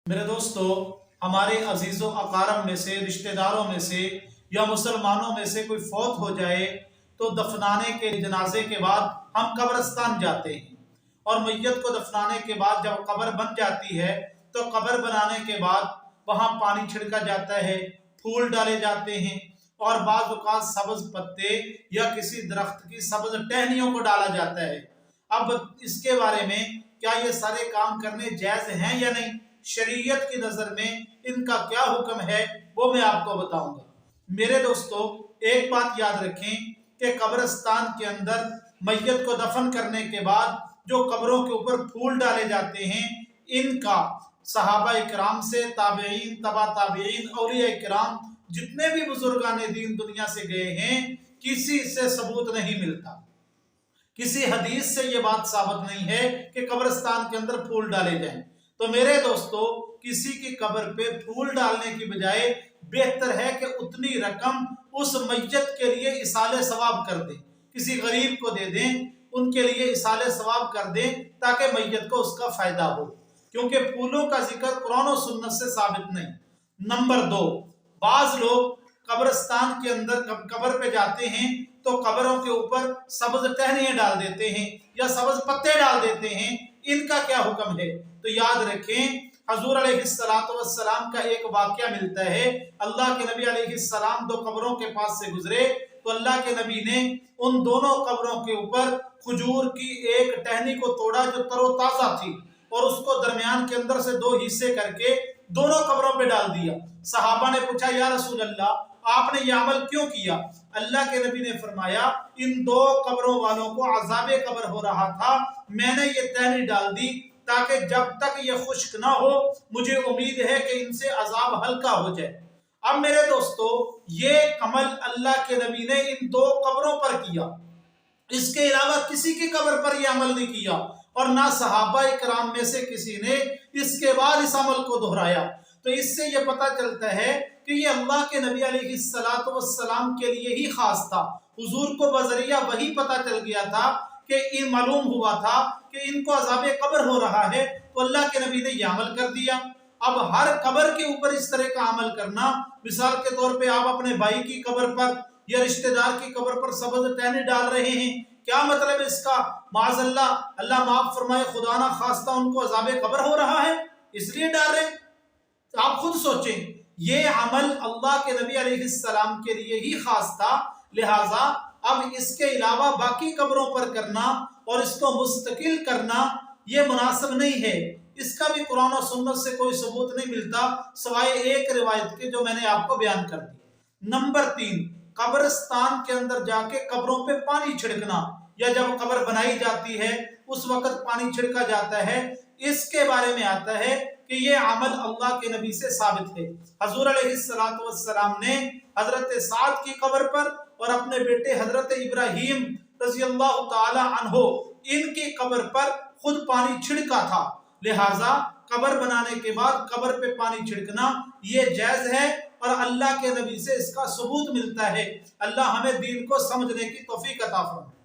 मेरे दोस्तों, हमारे अजीज़ों अकारम में से, रिश्तेदारों में से या मुसलमानों में से कोई फौत हो जाए तो दफनाने के जनाजे के बाद हम कब्रिस्तान जाते हैं और मैयत को दफनाने के बाद जब कब्र बन जाती है तो कब्र बनाने के बाद वहाँ पानी छिड़का जाता है, फूल डाले जाते हैं और बाज़ औक़ात सब्ज़ पत्ते या किसी दरख्त की सब्ज़ टहनियों को डाला जाता है। अब इसके बारे में क्या ये सारे काम करने जायज़ हैं या नहीं, शरीयत की नज़र में इनका क्या हुक्म है, वो मैं आपको बताऊंगा। मेरे दोस्तों, एक बात याद रखें कि कब्रिस्तान के अंदर मैयत को दफन करने के बाद जो कब्रों के ऊपर फूल डाले जाते हैं, इनका सहाबा इकराम से ताबईन, तबा ताबईन, औलिया इकराम, जितने भी बुजुर्गान दीन दुनिया से गए हैं, किसी से सबूत नहीं मिलता। किसी हदीस से ये बात साबित नहीं है कि कब्रिस्तान के अंदर फूल डाले जाएं। तो मेरे दोस्तों, किसी की कब्र पे फूल डालने की बजाय बेहतर है कि उतनी रकम उस मैयत के लिए इसाले सवाब कर दें, किसी गरीब को दे दें, उनके लिए इसाले सवाब कर दें ताकि मैयत को उसका फायदा हो, क्योंकि फूलों का जिक्र कुरान और सुन्नत से साबित नहीं। नंबर 2, बाज लोग कब्रिस्तान के अंदर कब्र पे जाते हैं तो कब्रों के ऊपर सब्ज टहनियां डाल देते हैं या सब्ज पत्ते डाल देते हैं। इनका क्या हुक्म है? तो याद रखें, हजूर अलैहिस्सलातु वस्सलाम का एक वाकया मिलता है। अल्लाह के नबी अलैहिस्सलाम दो कब्रों के पास से गुजरे तो अल्लाह के नबी ने उन दोनों कब्रों के ऊपर खजूर की एक टहनी को तोड़ा जो तरोताजा थी और उसको दरमियान के अंदर से 2 हिस्से करके दोनों कब्रों पे डाल दिया। सहाबा ने पूछा, या रसूल अल्लाह, आपने ये अमल क्यों किया? अल्लाह के नबी ने फरमाया, इन 2 कब्रों वालों को अज़ाबे कब्र हो रहा था, मैंने ये टहनी डाल दी ताकि जब तक ये खुश्क ना हो मुझे उम्मीद है कि इनसे अजाब हल्का हो जाए। अब मेरे दोस्तों, ये अमल अल्लाह के नबी ने इन 2 कब्रों पर किया, इसके अलावा किसी की कब्र पर यह अमल नहीं किया और ना सहाबा इकराम में से किसी ने इसके बाद इस अमल को दोहराया। तो इससे यह पता चलता है कि ये अल्लाह के नबी अलैहिस्सलातु वस्सलाम के लिए ही खास था। हुजूर को बजरिया वही पता चल गया था कि इन मालूम हुआ था कि इनको अज़ाबे कब्र हो रहा है, तो अल्लाह के नबी ने यह अमल कर दिया। अब हर कब्र के ऊपर इस तरह का अमल करना, मिसाल के तौर पे आप अपने भाई की कब्र पर या रिश्तेदार की कब्र पर सब्ज़ टहनी डाल रहे हैं, क्या मतलब इसका? माज़अल्लाह, अल्लाह माफ फरमाए, खुदा ना खास्ता उनको अज़ाबे कब्र हो रहा है इसलिए डाल रहे। तो आप खुद सोचें, ये अमल अल्लाह के नबी अलैहिस्सलाम के लिए ही खास था, लिहाजा अब इसके अलावा बाकी कब्रों पर करना और इसको मुस्तकिल करना ये मुनासिब नहीं है। इसका भी कुरान और सुन्नत से कोई सबूत नहीं मिलता सिवाय एक रिवायत के जो मैंने आपको बयान कर दी। नंबर 3, कब्रिस्तान के अंदर जाके कब्रों पे पानी छिड़कना या जब कब्र बनाई जाती है उस वक्त पानी छिड़का जाता है, इसके बारे में आता है कि ये अमल अल्लाह के नबी से साबित है। हजूर अलैहिस्सलातु वस्सलाम ने हजरत साद की कब्र पर और अपने बेटे हजरत इब्राहीम रज़ियल्लाहु ताला अन्हो इनकी कब्र पर खुद पानी छिड़का था। लिहाजा कब्र बनाने के बाद कब्र पे पानी छिड़कना ये जायज है और अल्लाह के नबी से इसका सबूत मिलता है। अल्लाह हमें दीन को समझने की तौफीक अता फरमाए।